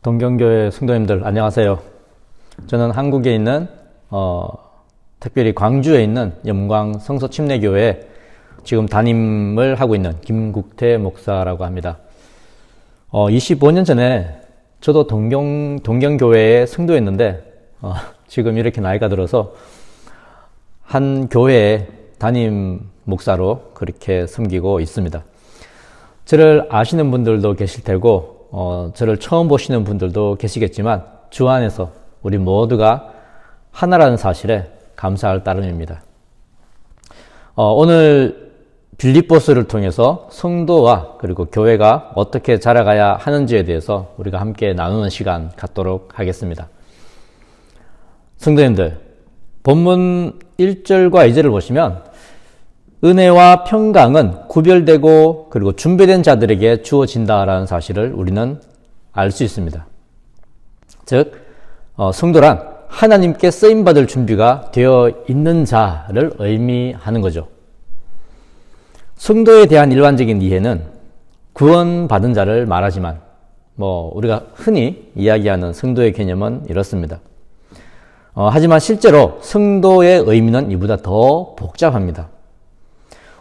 동경교회 성도님들 안녕하세요. 저는 한국에 있는 특별히 광주에 있는 영광 성서침례교회에 지금 담임을 하고 있는 김국태 목사라고 합니다. 25년 전에 저도 동경교회의 성도였는데 지금 이렇게 나이가 들어서 한 교회의 담임 목사로 그렇게 섬기고 있습니다. 저를 아시는 분들도 계실 테고 저를 처음 보시는 분들도 계시겠지만 주 안에서 우리 모두가 하나라는 사실에 감사할 따름입니다. 오늘 빌립보서를 통해서 성도와 그리고 교회가 어떻게 자라가야 하는지에 대해서 우리가 함께 나누는 시간 갖도록 하겠습니다. 성도님들, 본문 1절과 2절을 보시면 은혜와 평강은 구별되고 그리고 준비된 자들에게 주어진다라는 사실을 우리는 알 수 있습니다. 즉 성도란 하나님께 쓰임받을 준비가 되어 있는 자를 의미하는 거죠. 성도에 대한 일반적인 이해는 구원받은 자를 말하지만 우리가 흔히 이야기하는 성도의 개념은 이렇습니다. 하지만 실제로 성도의 의미는 이보다 더 복잡합니다.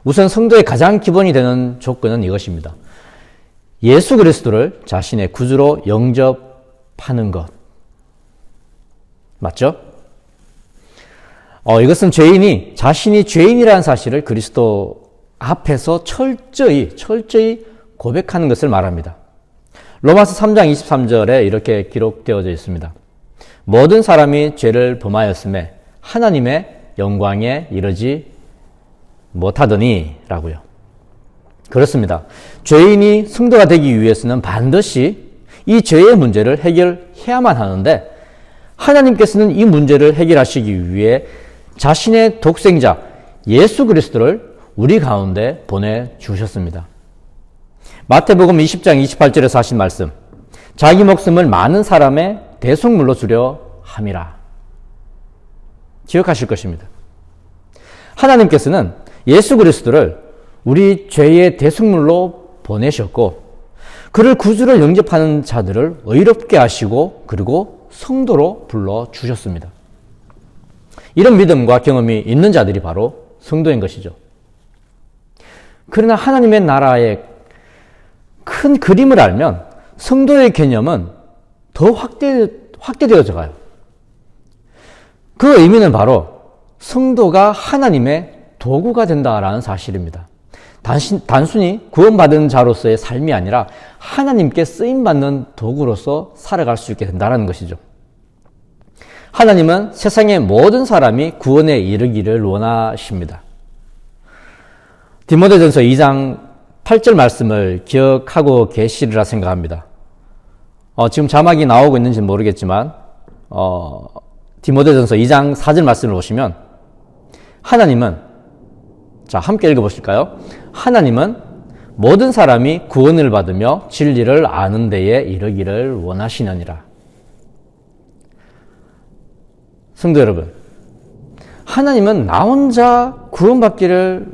우선 성도의 가장 기본이 되는 조건은 이것입니다. 예수 그리스도를 자신의 구주로 영접하는 것. 맞죠? 이것은 죄인이 자신이 죄인이라는 사실을 그리스도 앞에서 철저히 고백하는 것을 말합니다. 로마서 3장 23절에 이렇게 기록되어져 있습니다. 모든 사람이 죄를 범하였음에 하나님의 영광에 이르지 못하더니 라고요. 그렇습니다. 죄인이 성도가 되기 위해서는 반드시 이 죄의 문제를 해결해야만 하는데 하나님께서는 이 문제를 해결하시기 위해 자신의 독생자 예수 그리스도를 우리 가운데 보내주셨습니다. 마태복음 20장 28절에서 하신 말씀, 자기 목숨을 많은 사람의 대속물로 주려 함이라. 기억하실 것입니다. 하나님께서는 예수 그리스도를 우리 죄의 대속물로 보내셨고 그를 구주를 영접하는 자들을 의롭게 하시고 그리고 성도로 불러주셨습니다. 이런 믿음과 경험이 있는 자들이 바로 성도인 것이죠. 그러나 하나님의 나라의 큰 그림을 알면 성도의 개념은 더 확대되어져 가요. 그 의미는 바로 성도가 하나님의 도구가 된다라는 사실입니다. 단순히 구원받은 자로서의 삶이 아니라 하나님께 쓰임받는 도구로서 살아갈 수 있게 된다는 것이죠. 하나님은 세상의 모든 사람이 구원에 이르기를 원하십니다. 디모데전서 2장 8절 말씀을 기억하고 계시리라 생각합니다. 지금 자막이 나오고 있는지는 모르겠지만 디모데전서 2장 4절 말씀을 보시면 하나님은 함께 읽어보실까요? 하나님은 모든 사람이 구원을 받으며 진리를 아는 데에 이르기를 원하시느니라. 성도 여러분, 하나님은 나 혼자 구원받기를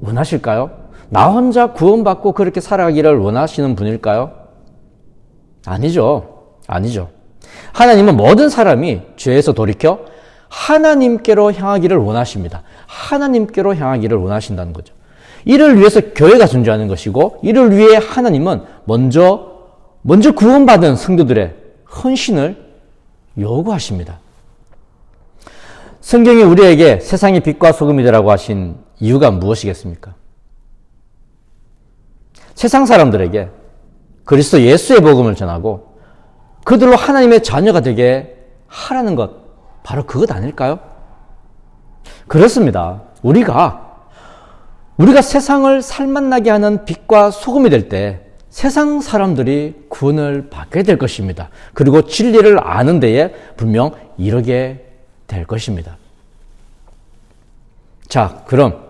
원하실까요? 나 혼자 구원받고 그렇게 살아가기를 원하시는 분일까요? 아니죠. 하나님은 모든 사람이 죄에서 돌이켜 하나님께로 향하기를 원하십니다. 하나님께로 향하기를 원하신다는 거죠. 이를 위해서 교회가 존재하는 것이고 이를 위해 하나님은 먼저 구원받은 성도들의 헌신을 요구하십니다. 성경이 우리에게 세상의 빛과 소금이 되라고 하신 이유가 무엇이겠습니까? 세상 사람들에게 그리스도 예수의 복음을 전하고 그들로 하나님의 자녀가 되게 하라는 것, 바로 그것 아닐까요? 그렇습니다. 우리가 세상을 살맛나게 하는 빛과 소금이 될 때 세상 사람들이 구원을 받게 될 것입니다. 그리고 진리를 아는 데에 분명 이르게 될 것입니다. 자, 그럼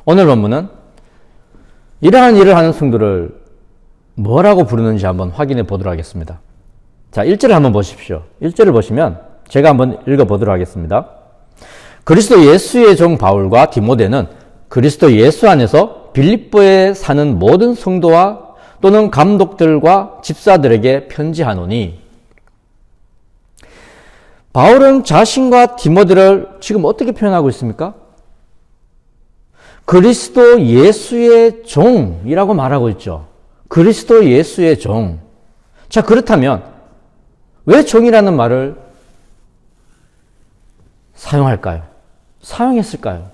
오늘 본문은 이러한 일을 하는 성도를 뭐라고 부르는지 한번 확인해 보도록 하겠습니다. 자, 1절을 한번 보십시오. 1절을 보시면 제가 한번 읽어보도록 하겠습니다. 그리스도 예수의 종 바울과 디모데는 그리스도 예수 안에서 빌립보에 사는 모든 성도와 또는 감독들과 집사들에게 편지하노니. 바울은 자신과 디모데를 지금 어떻게 표현하고 있습니까? 그리스도 예수의 종이라고 말하고 있죠. 그리스도 예수의 종. 자, 그렇다면 왜 종이라는 말을 사용할까요? 사용했을까요?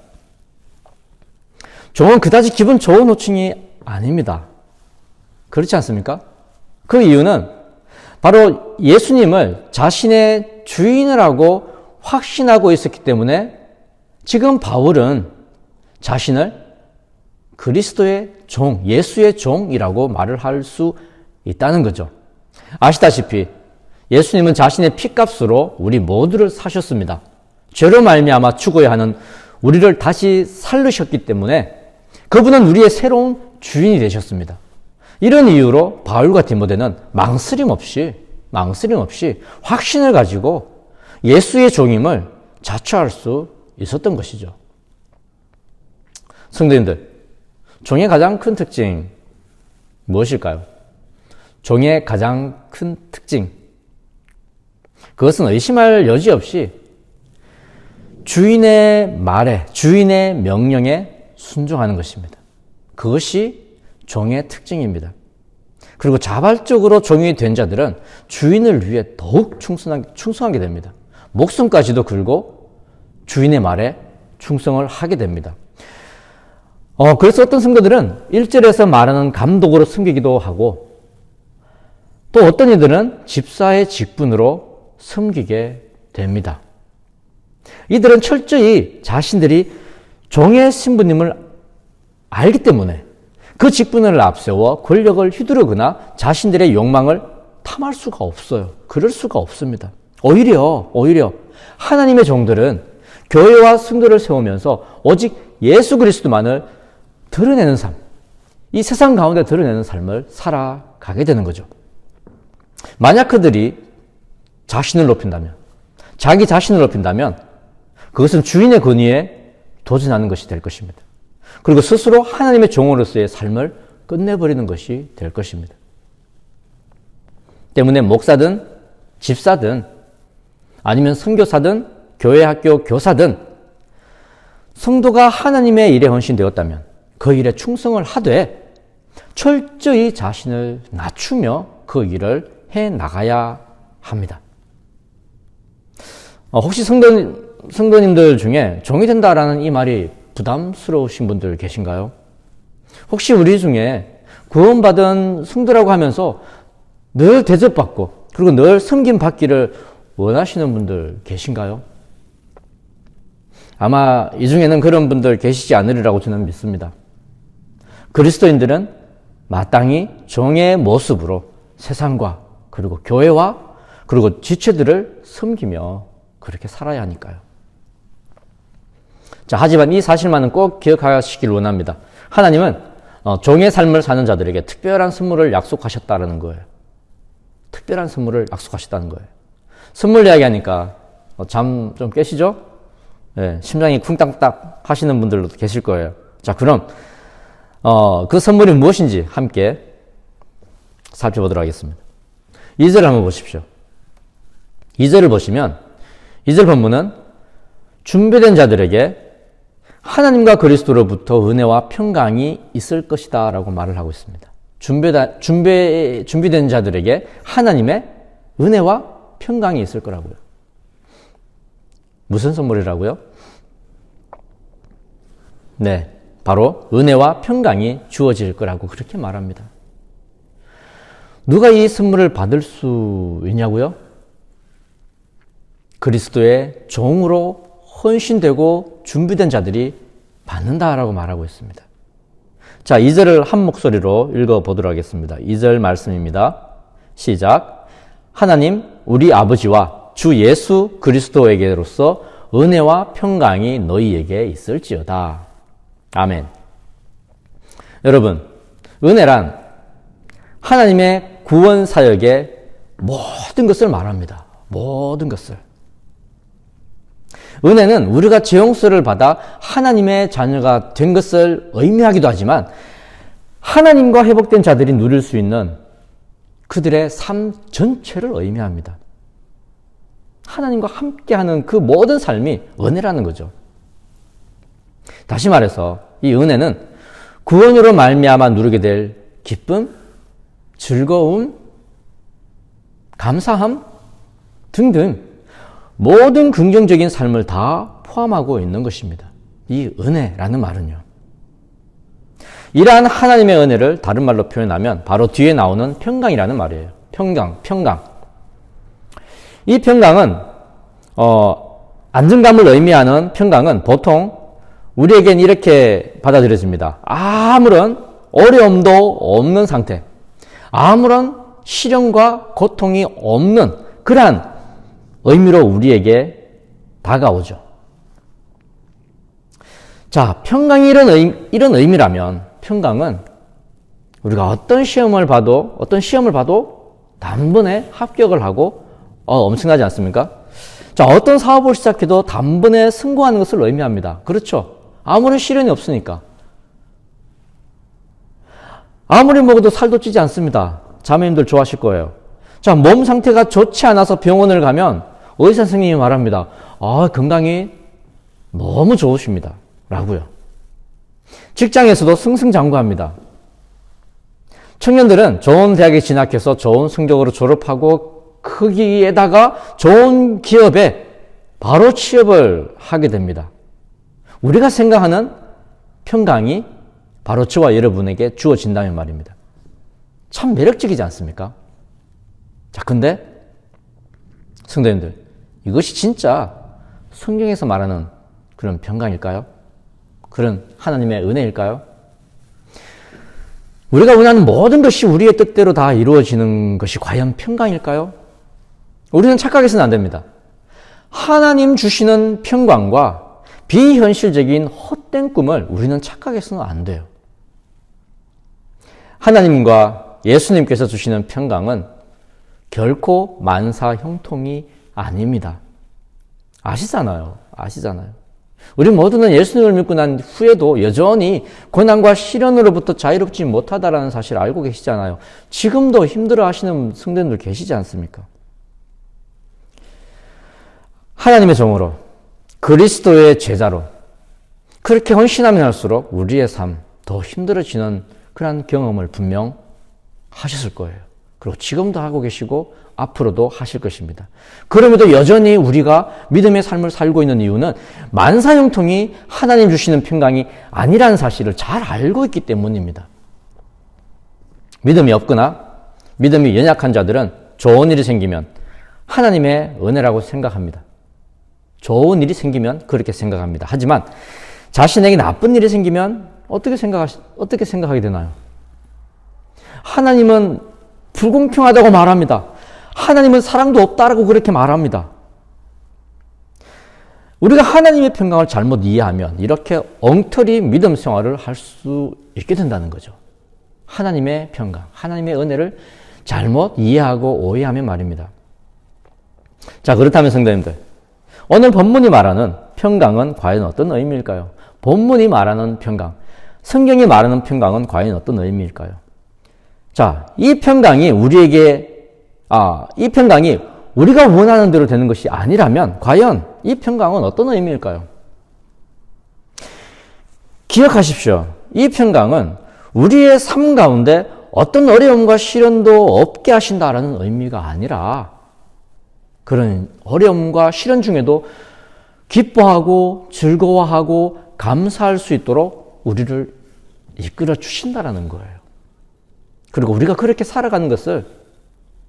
종은 그다지 기분 좋은 호칭이 아닙니다. 그렇지 않습니까? 그 이유는 바로 예수님을 자신의 주인이라고 확신하고 있었기 때문에 지금 바울은 자신을 그리스도의 종, 예수의 종이라고 말을 할 수 있다는 거죠. 아시다시피 예수님은 자신의 피값으로 우리 모두를 사셨습니다. 죄로 말미암아 죽어야 하는 우리를 다시 살르셨기 때문에 그분은 우리의 새로운 주인이 되셨습니다. 이런 이유로 바울과 디모데는 망설임 없이 확신을 가지고 예수의 종임을 자처할 수 있었던 것이죠. 성도님들, 종의 가장 큰 특징 무엇일까요? 종의 가장 큰 특징, 그것은 의심할 여지 없이 주인의 말에, 주인의 명령에 순종하는 것입니다. 그것이 종의 특징입니다. 그리고 자발적으로 종이 된 자들은 주인을 위해 더욱 충성하게 됩니다. 목숨까지도 걸고 주인의 말에 충성을 하게 됩니다. 그래서 어떤 성도들은 1절에서 말하는 감독으로 섬기기도 하고, 또 어떤 이들은 집사의 직분으로 섬기게 됩니다. 이들은 철저히 자신들이 종의 신부님을 알기 때문에 그 직분을 앞세워 권력을 휘두르거나 자신들의 욕망을 탐할 수가 없어요. 그럴 수가 없습니다. 오히려 하나님의 종들은 교회와 성도를 세우면서 오직 예수 그리스도만을 드러내는 삶, 이 세상 가운데 드러내는 삶을 살아가게 되는 거죠. 만약 그들이 자신을 높인다면, 자기 자신을 높인다면 그것은 주인의 권위에 도전하는 것이 될 것입니다. 그리고 스스로 하나님의 종으로서의 삶을 끝내버리는 것이 될 것입니다. 때문에 목사든 집사든 아니면 선교사든 교회 학교 교사든 성도가 하나님의 일에 헌신되었다면 그 일에 충성을 하되 철저히 자신을 낮추며 그 일을 해 나가야 합니다. 혹시 성도님들 중에 종이 된다라는 이 말이 부담스러우신 분들 계신가요? 혹시 우리 중에 구원받은 성도라고 하면서 늘 대접받고 그리고 늘 섬김받기를 원하시는 분들 계신가요? 아마 이 중에는 그런 분들 계시지 않으리라고 저는 믿습니다. 그리스도인들은 마땅히 종의 모습으로 세상과 그리고 교회와 그리고 지체들을 섬기며 그렇게 살아야 하니까요. 자, 하지만 이 사실만은 꼭 기억하시길 원합니다. 하나님은 종의 삶을 사는 자들에게 특별한 선물을 약속하셨다는 거예요. 특별한 선물을 약속하셨다는 거예요. 선물 이야기하니까 잠 좀 깨시죠? 네, 심장이 쿵딱딱 하시는 분들도 계실 거예요. 자, 그럼 그 선물이 무엇인지 함께 살펴보도록 하겠습니다. 2절을 한번 보십시오. 2절을 보시면 2절 본문은 준비된 자들에게 하나님과 그리스도로부터 은혜와 평강이 있을 것이다 라고 말을 하고 있습니다. 준비된 자들에게 하나님의 은혜와 평강이 있을 거라고요. 무슨 선물이라고요? 네, 바로 은혜와 평강이 주어질 거라고 그렇게 말합니다. 누가 이 선물을 받을 수 있냐고요? 그리스도의 종으로 헌신되고 준비된 자들이 받는다라고 말하고 있습니다. 자, 2절을 한 목소리로 읽어보도록 하겠습니다. 2절 말씀입니다. 시작. 하나님 우리 아버지와 주 예수 그리스도에게로서 은혜와 평강이 너희에게 있을지어다. 아멘. 여러분, 은혜란 하나님의 구원 사역의 모든 것을 말합니다. 모든 것을. 은혜는 우리가 죄 용서를 받아 하나님의 자녀가 된 것을 의미하기도 하지만 하나님과 회복된 자들이 누릴 수 있는 그들의 삶 전체를 의미합니다. 하나님과 함께하는 그 모든 삶이 은혜라는 거죠. 다시 말해서 이 은혜는 구원으로 말미암아 누리게 될 기쁨, 즐거움, 감사함 등등 모든 긍정적인 삶을 다 포함하고 있는 것입니다. 이 은혜라는 말은요. 이러한 하나님의 은혜를 다른 말로 표현하면 바로 뒤에 나오는 평강이라는 말이에요. 평강. 이 평강은 안정감을 의미하는 평강은 보통 우리에겐 이렇게 받아들여집니다. 아무런 어려움도 없는 상태, 아무런 시련과 고통이 없는 그러한 의미로 우리에게 다가오죠. 자, 평강이 이런 의미라면 평강은 우리가 어떤 시험을 봐도 단번에 합격을 하고 엄청나지 않습니까? 자, 어떤 사업을 시작해도 단번에 성공하는 것을 의미합니다. 그렇죠? 아무런 시련이 없으니까. 아무리 먹어도 살도 찌지 않습니다. 자매님들 좋아하실 거예요. 자, 몸 상태가 좋지 않아서 병원을 가면 의사 선생님이 말합니다. 건강이 너무 좋으십니다. 라고요. 직장에서도 승승장구합니다. 청년들은 좋은 대학에 진학해서 좋은 성적으로 졸업하고 거기에다가 좋은 기업에 바로 취업을 하게 됩니다. 우리가 생각하는 평강이 바로 저와 여러분에게 주어진다면 말입니다. 참 매력적이지 않습니까? 자, 근데 성도님들, 이것이 진짜 성경에서 말하는 그런 평강일까요? 그런 하나님의 은혜일까요? 우리가 원하는 모든 것이 우리의 뜻대로 다 이루어지는 것이 과연 평강일까요? 우리는 착각해서는 안 됩니다. 하나님 주시는 평강과 비현실적인 헛된 꿈을 우리는 착각해서는 안 돼요. 하나님과 예수님께서 주시는 평강은 결코 만사 형통이 아닙니다. 아시잖아요. 우리 모두는 예수님을 믿고 난 후에도 여전히 고난과 시련으로부터 자유롭지 못하다라는 사실을 알고 계시잖아요. 지금도 힘들어 하시는 성도님들 계시지 않습니까? 하나님의 종으로, 그리스도의 제자로 그렇게 헌신하면 할수록 우리의 삶 더 힘들어지는 그런 경험을 분명 하셨을 거예요. 그리고 지금도 하고 계시고 앞으로도 하실 것입니다. 그럼에도 여전히 우리가 믿음의 삶을 살고 있는 이유는 만사형통이 하나님 주시는 평강이 아니라는 사실을 잘 알고 있기 때문입니다. 믿음이 없거나 믿음이 연약한 자들은 좋은 일이 생기면 하나님의 은혜라고 생각합니다. 좋은 일이 생기면 그렇게 생각합니다. 하지만 자신에게 나쁜 일이 생기면 어떻게 생각하게 되나요? 하나님은 불공평하다고 말합니다. 하나님은 사랑도 없다라고 그렇게 말합니다. 우리가 하나님의 평강을 잘못 이해하면 이렇게 엉터리 믿음 생활을 할 수 있게 된다는 거죠. 하나님의 평강, 하나님의 은혜를 잘못 이해하고 오해하면 말입니다. 자, 그렇다면 성도님들, 오늘 본문이 말하는 평강은 과연 어떤 의미일까요? 본문이 말하는 평강, 성경이 말하는 평강은 과연 어떤 의미일까요? 자, 이 평강이 우리가 원하는 대로 되는 것이 아니라면 과연 이 평강은 어떤 의미일까요? 기억하십시오. 이 평강은 우리의 삶 가운데 어떤 어려움과 시련도 없게 하신다라는 의미가 아니라 그런 어려움과 시련 중에도 기뻐하고 즐거워하고 감사할 수 있도록 우리를 이끌어 주신다라는 거예요. 그리고 우리가 그렇게 살아가는 것을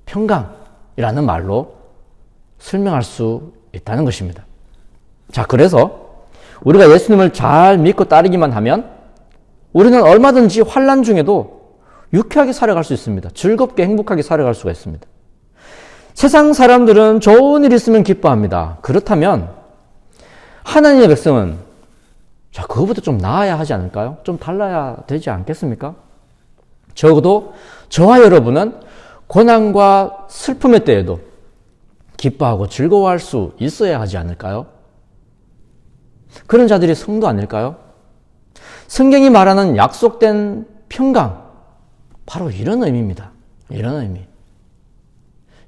평강이라는 말로 설명할 수 있다는 것입니다. 자, 그래서 우리가 예수님을 잘 믿고 따르기만 하면 우리는 얼마든지 환난 중에도 유쾌하게 살아갈 수 있습니다. 즐겁게 행복하게 살아갈 수가 있습니다. 세상 사람들은 좋은 일 있으면 기뻐합니다. 그렇다면 하나님의 백성은 그거보다 좀 나아야 하지 않을까요? 좀 달라야 되지 않겠습니까? 적어도 저와 여러분은 고난과 슬픔의 때에도 기뻐하고 즐거워할 수 있어야 하지 않을까요? 그런 자들이 성도 아닐까요? 성경이 말하는 약속된 평강, 바로 이런 의미입니다. 이런 의미.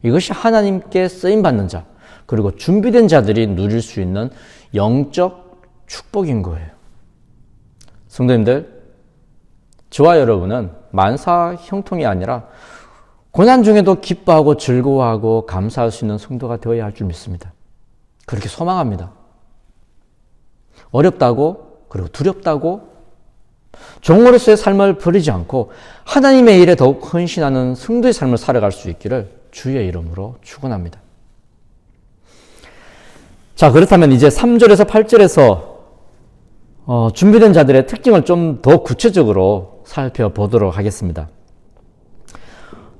이것이 하나님께 쓰임받는 자, 그리고 준비된 자들이 누릴 수 있는 영적 축복인 거예요. 성도님들, 저와 여러분은 만사 형통이 아니라 고난 중에도 기뻐하고 즐거워하고 감사할 수 있는 성도가 되어야 할 줄 믿습니다. 그렇게 소망합니다. 어렵다고, 그리고 두렵다고 종으로서의 삶을 버리지 않고 하나님의 일에 더욱 헌신하는 성도의 삶을 살아갈 수 있기를 주의 이름으로 축원합니다. 자, 그렇다면 이제 3절에서 8절에서 준비된 자들의 특징을 좀 더 구체적으로 살펴보도록 하겠습니다.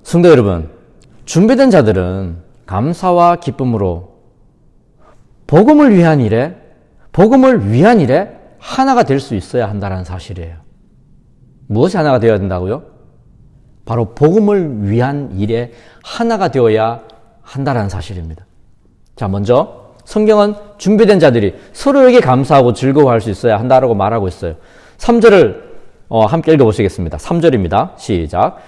성도 여러분, 준비된 자들은 감사와 기쁨으로 복음을 위한 일에 하나가 될 수 있어야 한다는 사실이에요. 무엇이 하나가 되어야 된다고요? 바로 복음을 위한 일에 하나가 되어야 한다는 사실입니다. 자, 먼저 성경은 준비된 자들이 서로에게 감사하고 즐거워할 수 있어야 한다고 말하고 있어요. 3절을 함께 읽어보시겠습니다. 3절입니다. 시작.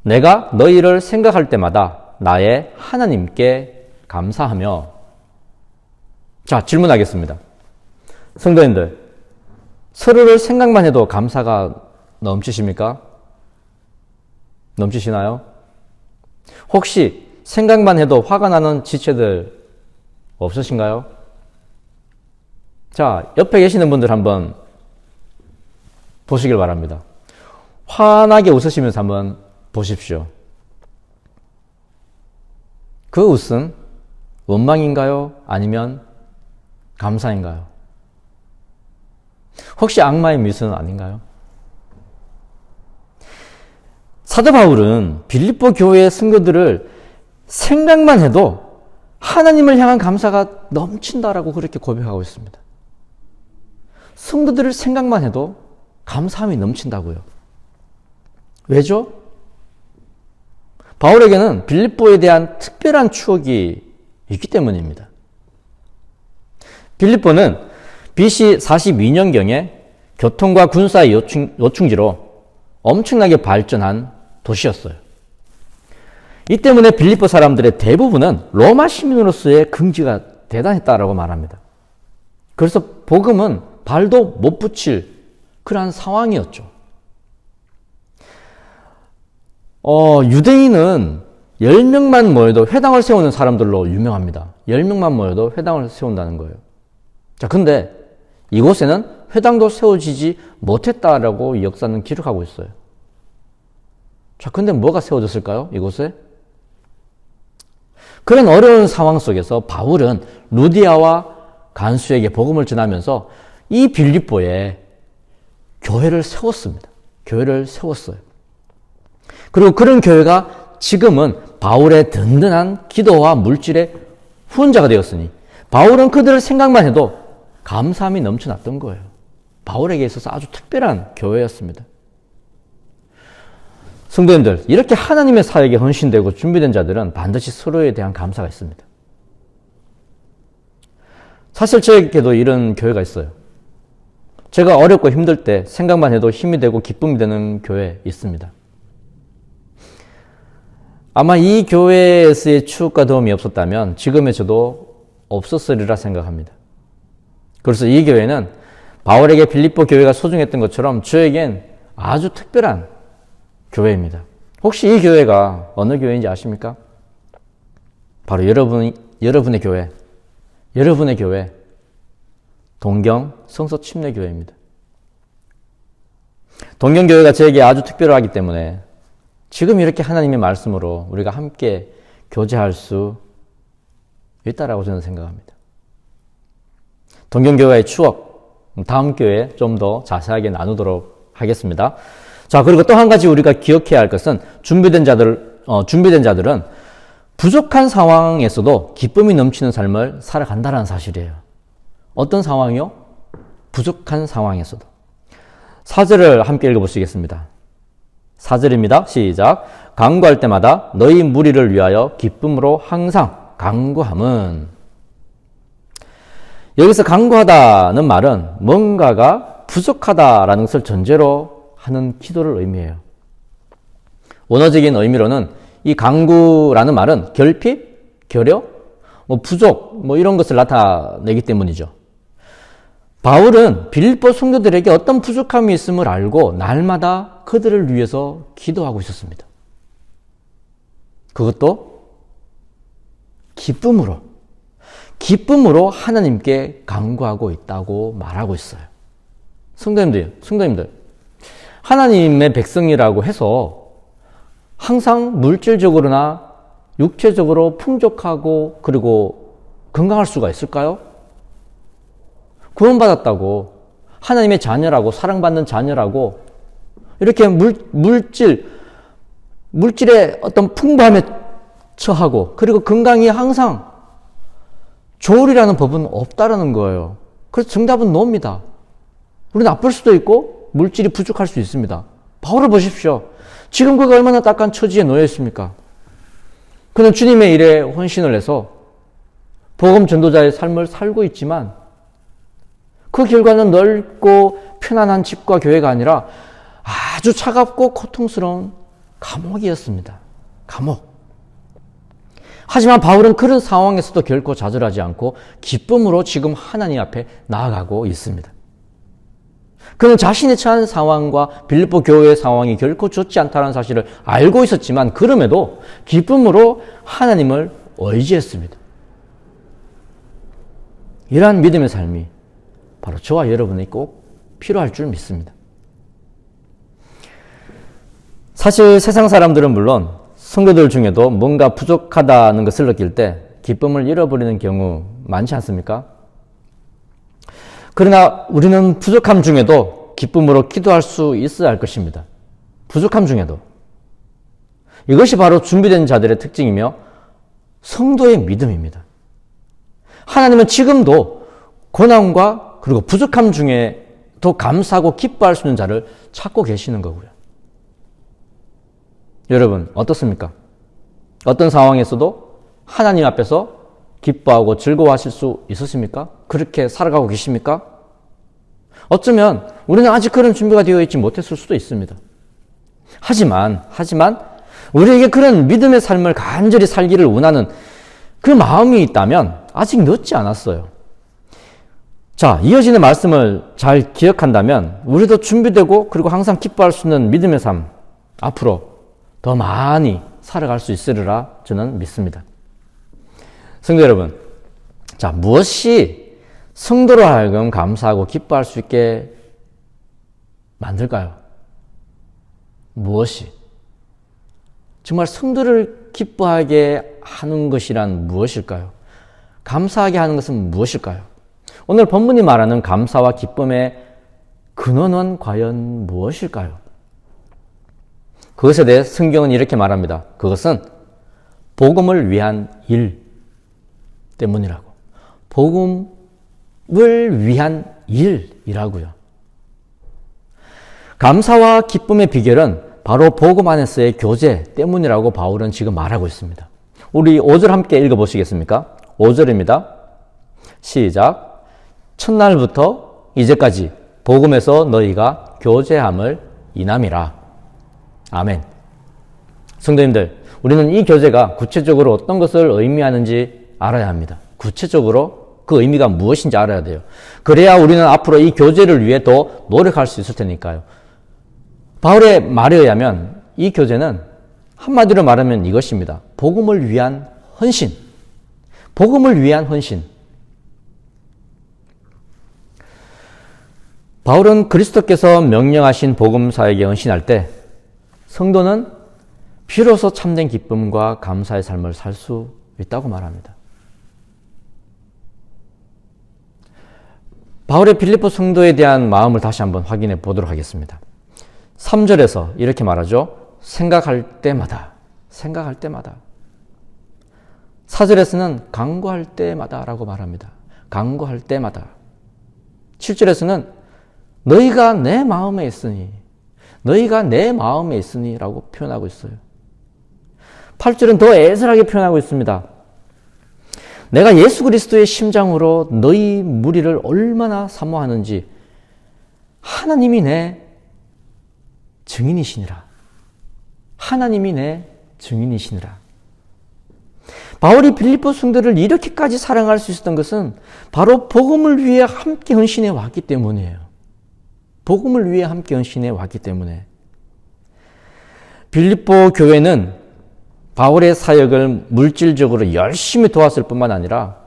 내가 너희를 생각할 때마다 나의 하나님께 감사하며. 자, 질문하겠습니다. 성도님들, 서로를 생각만 해도 감사가 넘치십니까? 넘치시나요? 혹시 생각만 해도 화가 나는 지체들 없으신가요? 자, 옆에 계시는 분들 한번 보시길 바랍니다. 환하게 웃으시면서 한번 보십시오. 그 웃음, 원망인가요? 아니면 감사인가요? 혹시 악마의 미소는 아닌가요? 사도 바울은 빌립보 교회의 성도들을 생각만 해도 하나님을 향한 감사가 넘친다라고 그렇게 고백하고 있습니다. 성도들을 생각만 해도 감사함이 넘친다고요. 왜죠? 바울에게는 빌립보에 대한 특별한 추억이 있기 때문입니다. 빌립보는 BC 42년경에 교통과 군사의 요충지로 엄청나게 발전한 도시였어요. 이 때문에 빌립보 사람들의 대부분은 로마 시민으로서의 긍지가 대단했다라고 말합니다. 그래서 복음은 발도 못 붙일 그러한 상황이었죠. 유대인은 10명만 모여도 회당을 세우는 사람들로 유명합니다. 10명만 모여도 회당을 세운다는 거예요. 자, 근데 이곳에는 회당도 세워지지 못했다라고 역사는 기록하고 있어요. 자, 근데 뭐가 세워졌을까요? 이곳에? 그런 어려운 상황 속에서 바울은 루디아와 간수에게 복음을 전하면서 이 빌립보에 교회를 세웠습니다. 교회를 세웠어요. 그리고 그런 교회가 지금은 바울의 든든한 기도와 물질의 후원자가 되었으니 바울은 그들을 생각만 해도 감사함이 넘쳐났던 거예요. 바울에게 있어서 아주 특별한 교회였습니다. 성도님들, 이렇게 하나님의 사역에 헌신되고 준비된 자들은 반드시 서로에 대한 감사가 있습니다. 사실 저에게도 이런 교회가 있어요. 제가 어렵고 힘들 때 생각만 해도 힘이 되고 기쁨이 되는 교회 있습니다. 아마 이 교회에서의 추억과 도움이 없었다면 지금의 저도 없었으리라 생각합니다. 그래서 이 교회는 바울에게 빌립보 교회가 소중했던 것처럼 저에겐 아주 특별한 교회입니다. 혹시 이 교회가 어느 교회인지 아십니까? 바로 여러분의 교회, 동경 성서침례교회입니다. 동경교회가 저에게 아주 특별하기 때문에 지금 이렇게 하나님의 말씀으로 우리가 함께 교제할 수 있다라고 저는 생각합니다. 동경교회의 추억, 다음 기회에 좀 더 자세하게 나누도록 하겠습니다. 자, 그리고 또 한 가지 우리가 기억해야 할 것은 준비된 자들은 부족한 상황에서도 기쁨이 넘치는 삶을 살아간다는 사실이에요. 어떤 상황이요? 부족한 상황에서도. 4절을 함께 읽어보시겠습니다. 4절입니다. 시작. 간구할 때마다 너희 무리를 위하여 기쁨으로 항상 간구함은. 여기서 간구하다는 말은 뭔가가 부족하다라는 것을 전제로 하는 기도를 의미해요. 원어적인 의미로는 이 강구라는 말은 결핍, 결여, 부족 이런 것을 나타내기 때문이죠. 바울은 빌립보 성도들에게 어떤 부족함이 있음을 알고 날마다 그들을 위해서 기도하고 있었습니다. 그것도 기쁨으로 하나님께 간구하고 있다고 말하고 있어요. 성도님들, 하나님의 백성이라고 해서 항상 물질적으로나 육체적으로 풍족하고 그리고 건강할 수가 있을까요? 구원받았다고, 하나님의 자녀라고, 사랑받는 자녀라고 이렇게 물질의 어떤 풍부함에 처하고 그리고 건강이 항상 좋으리라는 법은 없다라는 거예요. 그래서 정답은 노입니다. 우리는 나쁠 수도 있고 물질이 부족할 수 있습니다. 바울을 보십시오. 지금 그가 얼마나 딱한 처지에 놓여 있습니까? 그는 주님의 일에 헌신을 해서 복음 전도자의 삶을 살고 있지만 그 결과는 넓고 편안한 집과 교회가 아니라 아주 차갑고 고통스러운 감옥이었습니다. 감옥. 하지만 바울은 그런 상황에서도 결코 좌절하지 않고 기쁨으로 지금 하나님 앞에 나아가고 있습니다. 그는 자신이 처한 상황과 빌립보 교회의 상황이 결코 좋지 않다는 사실을 알고 있었지만 그럼에도 기쁨으로 하나님을 의지했습니다. 이러한 믿음의 삶이 바로 저와 여러분이 꼭 필요할 줄 믿습니다. 사실 세상 사람들은 물론 성도들 중에도 뭔가 부족하다는 것을 느낄 때 기쁨을 잃어버리는 경우 많지 않습니까? 그러나 우리는 부족함 중에도 기쁨으로 기도할 수 있어야 할 것입니다. 부족함 중에도. 이것이 바로 준비된 자들의 특징이며 성도의 믿음입니다. 하나님은 지금도 고난과 그리고 부족함 중에 더 감사하고 기뻐할 수 있는 자를 찾고 계시는 거고요. 여러분 어떻습니까? 어떤 상황에서도 하나님 앞에서 기뻐하고 즐거워하실 수 있으십니까? 그렇게 살아가고 계십니까? 어쩌면 우리는 아직 그런 준비가 되어 있지 못했을 수도 있습니다. 하지만 우리에게 그런 믿음의 삶을 간절히 살기를 원하는 그 마음이 있다면 아직 늦지 않았어요. 자, 이어지는 말씀을 잘 기억한다면 우리도 준비되고 그리고 항상 기뻐할 수 있는 믿음의 삶 앞으로 더 많이 살아갈 수 있으리라 저는 믿습니다. 성도 여러분, 자, 무엇이 성도로 하여금 감사하고 기뻐할 수 있게 만들까요? 무엇이? 정말 성도를 기뻐하게 하는 것이란 무엇일까요? 감사하게 하는 것은 무엇일까요? 오늘 본문이 말하는 감사와 기쁨의 근원은 과연 무엇일까요? 그것에 대해 성경은 이렇게 말합니다. 그것은 복음을 위한 일 때문이라고. 복음을 위한 일이라고요. 감사와 기쁨의 비결은 바로 복음 안에서의 교제 때문이라고 바울은 지금 말하고 있습니다. 우리 5절 함께 읽어보시겠습니까? 5절입니다. 시작. 첫날부터 이제까지 복음에서 너희가 교제함을 인함이라. 아멘. 성도님들, 우리는 이 교제가 구체적으로 어떤 것을 의미하는지 알아야 합니다. 구체적으로 그 의미가 무엇인지 알아야 돼요. 그래야 우리는 앞으로 이 교제를 위해 더 노력할 수 있을 테니까요. 바울의 말에 의하면 이 교제는 한마디로 말하면 이것입니다. 복음을 위한 헌신. 복음을 위한 헌신. 바울은 그리스도께서 명령하신 복음사에게 헌신할 때 성도는 비로소 참된 기쁨과 감사의 삶을 살 수 있다고 말합니다. 바울의 빌립보 성도에 대한 마음을 다시 한번 확인해 보도록 하겠습니다. 3절에서 이렇게 말하죠. 생각할 때마다. 4절에서는 간구할 때마다 라고 말합니다. 간구할 때마다. 7절에서는 너희가 내 마음에 있으니 라고 표현하고 있어요. 8절은 더 애절하게 표현하고 있습니다. 내가 예수 그리스도의 심장으로 너희 무리를 얼마나 사모하는지 하나님이 내 증인이시니라. 하나님이 내 증인이시니라. 바울이 빌립보 성도를 이렇게까지 사랑할 수 있었던 것은 바로 복음을 위해 함께 헌신해 왔기 때문이에요. 복음을 위해 함께 헌신해 왔기 때문에. 빌립보 교회는 바울의 사역을 물질적으로 열심히 도왔을 뿐만 아니라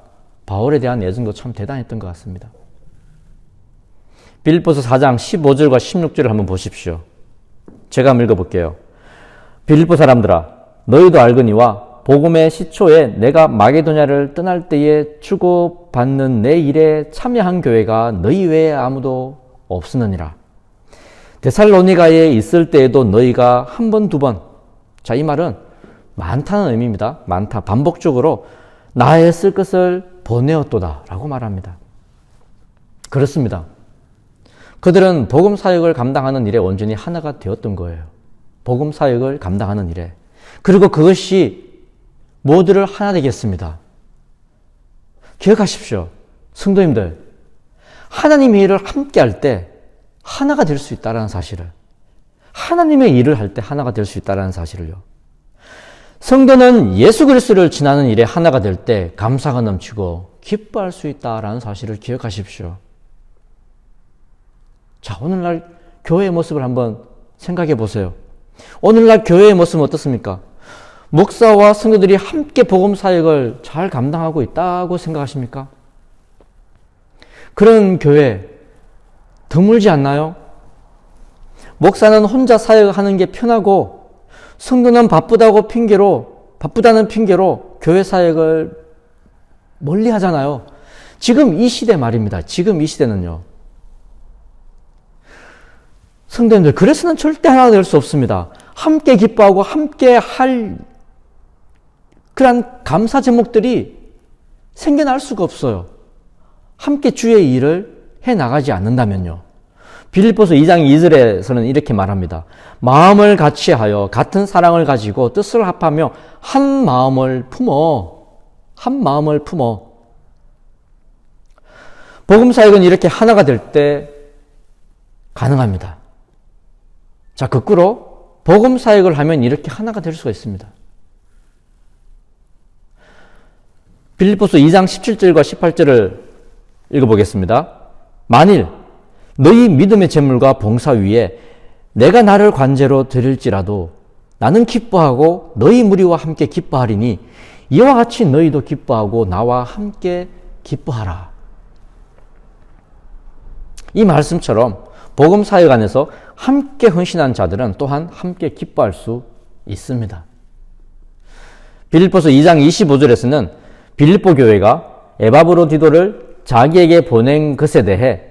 바울에 대한 애정도 참 대단했던 것 같습니다. 빌립보서 4장 15절과 16절을 한번 보십시오. 제가 한번 읽어볼게요. 빌립보 사람들아, 너희도 알거니와 복음의 시초에 내가 마게도냐를 떠날 때에 주고받는 내 일에 참여한 교회가 너희 외에 아무도 없으느니라. 데살로니가에 있을 때에도 너희가 한 번, 두 번, 자, 이 말은 많다는 의미입니다. 많다. 반복적으로 나의 쓸 것을 보내었도다 라고 말합니다. 그렇습니다. 그들은 복음 사역을 감당하는 일에 온전히 하나가 되었던 거예요. 복음 사역을 감당하는 일에. 그리고 그것이 모두를 하나 되겠습니다. 기억하십시오. 성도님들, 하나님의 일을 함께 할 때 하나가 될 수 있다는 사실을, 하나님의 일을 할 때 하나가 될 수 있다는 사실을요. 성도는 예수 그리스도를 지나는 일에 하나가 될 때 감사가 넘치고 기뻐할 수 있다는 사실을 기억하십시오. 자, 오늘날 교회의 모습을 한번 생각해 보세요. 오늘날 교회의 모습은 어떻습니까? 목사와 성도들이 함께 복음 사역을 잘 감당하고 있다고 생각하십니까? 그런 교회 드물지 않나요? 목사는 혼자 사역하는 게 편하고 성도는 바쁘다는 핑계로 교회 사역을 멀리 하잖아요. 지금 이 시대 말입니다. 지금 이 시대는요. 성도님들, 그래서는 절대 하나가 될 수 없습니다. 함께 기뻐하고 함께 할 그런 감사 제목들이 생겨날 수가 없어요. 함께 주의 일을 해나가지 않는다면요. 빌립보서 2장 2절에서는 이렇게 말합니다. 마음을 같이하여 같은 사랑을 가지고 뜻을 합하며 한 마음을 품어. 복음 사역은 이렇게 하나가 될 때 가능합니다. 자, 거꾸로 복음 사역을 하면 이렇게 하나가 될 수가 있습니다. 빌립보서 2장 17절과 18절을 읽어보겠습니다. 만일 너희 믿음의 제물과 봉사 위에 내가 나를 관제로 드릴지라도 나는 기뻐하고 너희 무리와 함께 기뻐하리니 이와 같이 너희도 기뻐하고 나와 함께 기뻐하라. 이 말씀처럼 복음 사역 안에서 함께 헌신한 자들은 또한 함께 기뻐할 수 있습니다. 빌립보서 2장 25절에서는 빌립보 교회가 에바브로디도를 자기에게 보낸 것에 대해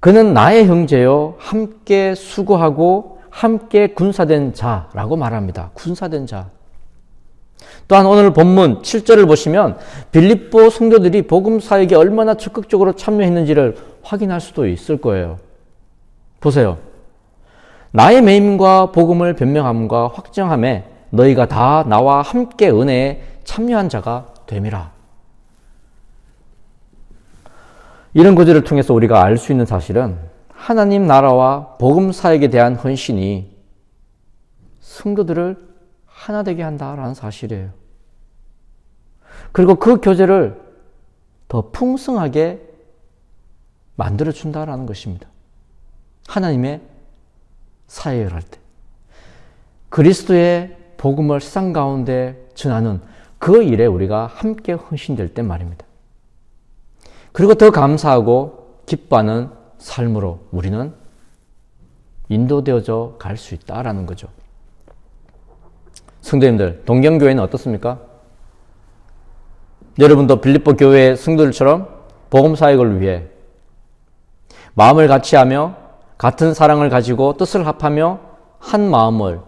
그는 나의 형제요 함께 수고하고 함께 군사된 자라고 말합니다. 군사된 자. 또한 오늘 본문 7절을 보시면 빌립보 성도들이 복음 사역에 얼마나 적극적으로 참여했는지를 확인할 수도 있을 거예요. 보세요. 나의 매임과 복음을 변명함과 확정함에 너희가 다 나와 함께 은혜에 참여한 자가 됨이라. 이런 구절을 통해서 우리가 알 수 있는 사실은 하나님 나라와 복음 사역에 대한 헌신이 성도들을 하나 되게 한다라는 사실이에요. 그리고 그 교제를 더 풍성하게 만들어준다라는 것입니다. 하나님의 사역을 할 때. 그리스도의 복음을 세상 가운데 전하는 그 일에 우리가 함께 헌신될 때 말입니다. 그리고 더 감사하고 기뻐하는 삶으로 우리는 인도되어져 갈 수 있다라는 거죠. 성도님들, 동경교회는 어떻습니까? 여러분도 빌립보 교회 성도들처럼 복음 사역을 위해 마음을 같이하며 같은 사랑을 가지고 뜻을 합하며 한 마음을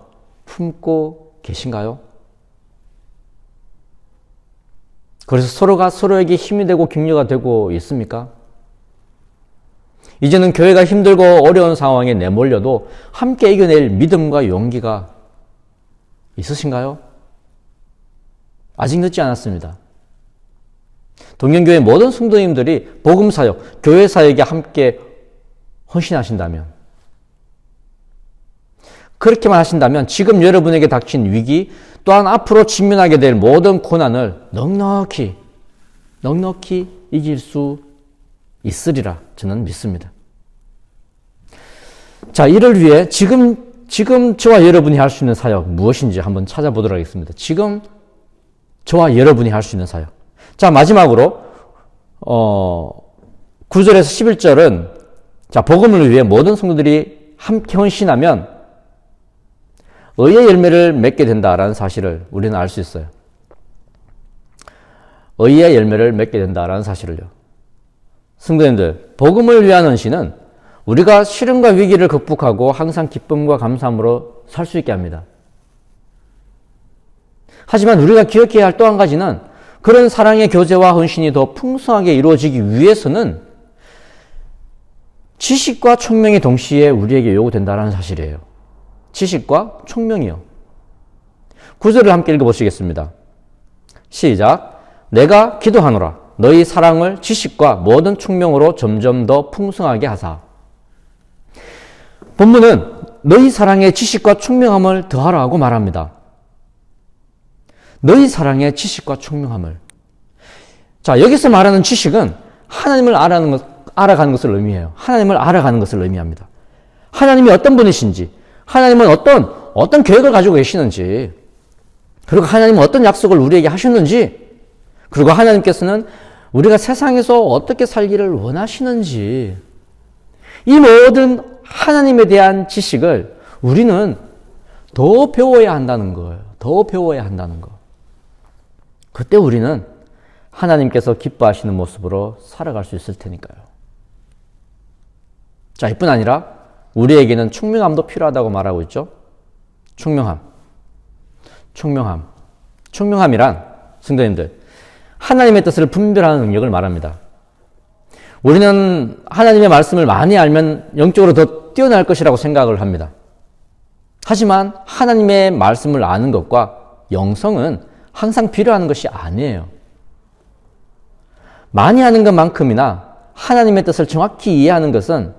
품고 계신가요? 그래서 서로가 서로에게 힘이 되고 격려가 되고 있습니까? 이제는 교회가 힘들고 어려운 상황에 내몰려도 함께 이겨낼 믿음과 용기가 있으신가요? 아직 늦지 않았습니다. 동경교회 모든 성도님들이 복음사역, 교회사역에 함께 헌신하신다면 그렇게만 하신다면 지금 여러분에게 닥친 위기 또한 앞으로 직면하게 될 모든 고난을 넉넉히 이길 수 있으리라 저는 믿습니다. 자, 이를 위해 지금 저와 여러분이 할 수 있는 사역 무엇인지 한번 찾아보도록 하겠습니다. 지금 저와 여러분이 할 수 있는 사역. 자, 마지막으로 9절에서 11절은 자, 복음을 위해 모든 성도들이 함께 헌신하면 의의 열매를 맺게 된다라는 사실을 우리는 알 수 있어요. 의의 열매를 맺게 된다라는 사실을요. 성도님들, 복음을 위한 헌신은 우리가 시련과 위기를 극복하고 항상 기쁨과 감사함으로 살 수 있게 합니다. 하지만 우리가 기억해야 할 또 한 가지는 그런 사랑의 교제와 헌신이 더 풍성하게 이루어지기 위해서는 지식과 총명이 동시에 우리에게 요구된다는 사실이에요. 지식과 총명이요. 9절을 함께 읽어보시겠습니다. 시작. 내가 기도하노라. 너희 사랑을 지식과 모든 총명으로 점점 더 풍성하게 하사. 본문은 너희 사랑의 지식과 총명함을 더하라고 말합니다. 너희 사랑의 지식과 총명함을. 자, 여기서 말하는 지식은 하나님을 알아가는 것을 의미해요. 하나님을 알아가는 것을 의미합니다. 하나님이 어떤 분이신지, 하나님은 어떤 계획을 가지고 계시는지, 그리고 하나님은 어떤 약속을 우리에게 하셨는지, 그리고 하나님께서는 우리가 세상에서 어떻게 살기를 원하시는지, 이 모든 하나님에 대한 지식을 우리는 더 배워야 한다는 거예요. 더 배워야 한다는 거. 그때 우리는 하나님께서 기뻐하시는 모습으로 살아갈 수 있을 테니까요. 자, 이뿐 아니라 우리에게는 총명함도 필요하다고 말하고 있죠. 총명함이란 성도님들, 하나님의 뜻을 분별하는 능력을 말합니다. 우리는 하나님의 말씀을 많이 알면 영적으로 더 뛰어날 것이라고 생각을 합니다. 하지만 하나님의 말씀을 아는 것과 영성은 항상 비례하는 것이 아니에요. 많이 아는 것만큼이나 하나님의 뜻을 정확히 이해하는 것은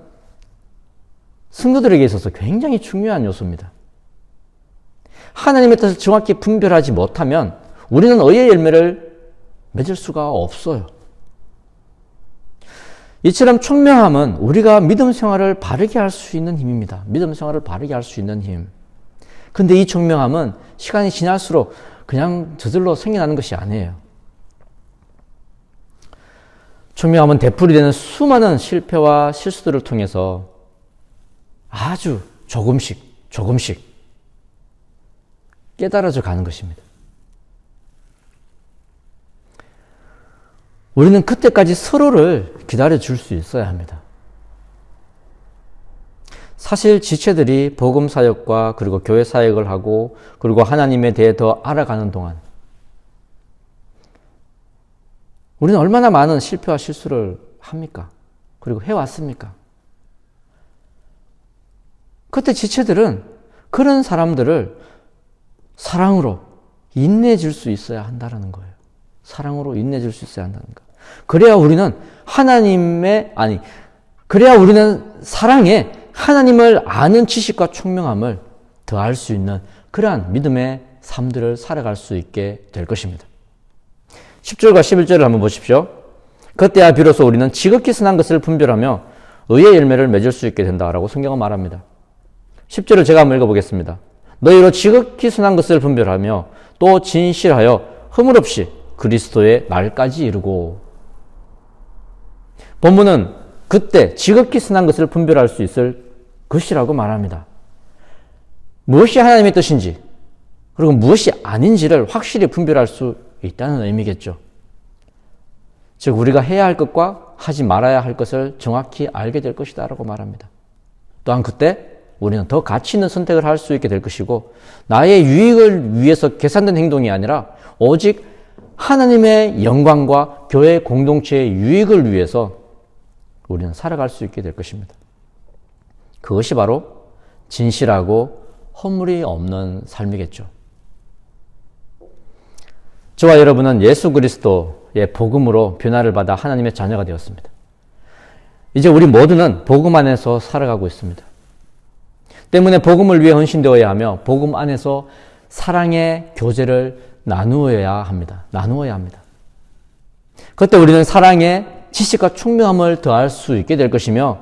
성도들에게 있어서 굉장히 중요한 요소입니다. 하나님의 뜻을 정확히 분별하지 못하면 우리는 의의 열매를 맺을 수가 없어요. 이처럼 총명함은 우리가 믿음 생활을 바르게 할 수 있는 힘입니다. 믿음 생활을 바르게 할 수 있는 힘. 근데 이 총명함은 시간이 지날수록 그냥 저절로 생겨나는 것이 아니에요. 총명함은 되풀이되는 수많은 실패와 실수들을 통해서 아주 조금씩 깨달아져 가는 것입니다. 우리는 그때까지 서로를 기다려줄 수 있어야 합니다. 사실 지체들이 복음 사역과 그리고 교회 사역을 하고 그리고 하나님에 대해 더 알아가는 동안 우리는 얼마나 많은 실패와 실수를 합니까? 그리고 해왔습니까? 그때 지체들은 그런 사람들을 사랑으로 인내해줄 수 있어야 한다는 거예요. 사랑으로 인내해줄 수 있어야 한다는 거. 그래야 우리는 사랑에 하나님을 아는 지식과 총명함을 더할 수 있는 그러한 믿음의 삶들을 살아갈 수 있게 될 것입니다. 10절과 11절을 한번 보십시오. 그때야 비로소 우리는 지극히 선한 것을 분별하며 의의 열매를 맺을 수 있게 된다라고 성경은 말합니다. 10절을 제가 한번 읽어보겠습니다. 너희로 지극히 선한 것을 분별하며 또 진실하여 허물없이 그리스도의 날까지 이루고. 본문은 그때 지극히 선한 것을 분별할 수 있을 것이라고 말합니다. 무엇이 하나님의 뜻인지 그리고 무엇이 아닌지를 확실히 분별할 수 있다는 의미겠죠. 즉 우리가 해야 할 것과 하지 말아야 할 것을 정확히 알게 될 것이다 라고 말합니다. 또한 그때 우리는 더 가치 있는 선택을 할 수 있게 될 것이고 나의 유익을 위해서 계산된 행동이 아니라 오직 하나님의 영광과 교회 공동체의 유익을 위해서 우리는 살아갈 수 있게 될 것입니다. 그것이 바로 진실하고 허물이 없는 삶이겠죠. 저와 여러분은 예수 그리스도의 복음으로 변화를 받아 하나님의 자녀가 되었습니다. 이제 우리 모두는 복음 안에서 살아가고 있습니다. 때문에 복음을 위해 헌신되어야 하며 복음 안에서 사랑의 교제를 나누어야 합니다. 나누어야 합니다. 그때 우리는 사랑의 지식과 총명함을 더할 수 있게 될 것이며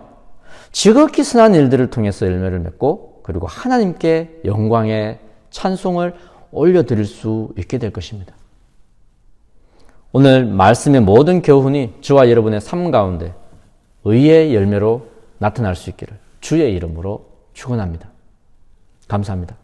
지극히 선한 일들을 통해서 열매를 맺고 그리고 하나님께 영광의 찬송을 올려드릴 수 있게 될 것입니다. 오늘 말씀의 모든 교훈이 저와 여러분의 삶 가운데 의의 열매로 나타날 수 있기를 주의 이름으로 축원합니다. 감사합니다.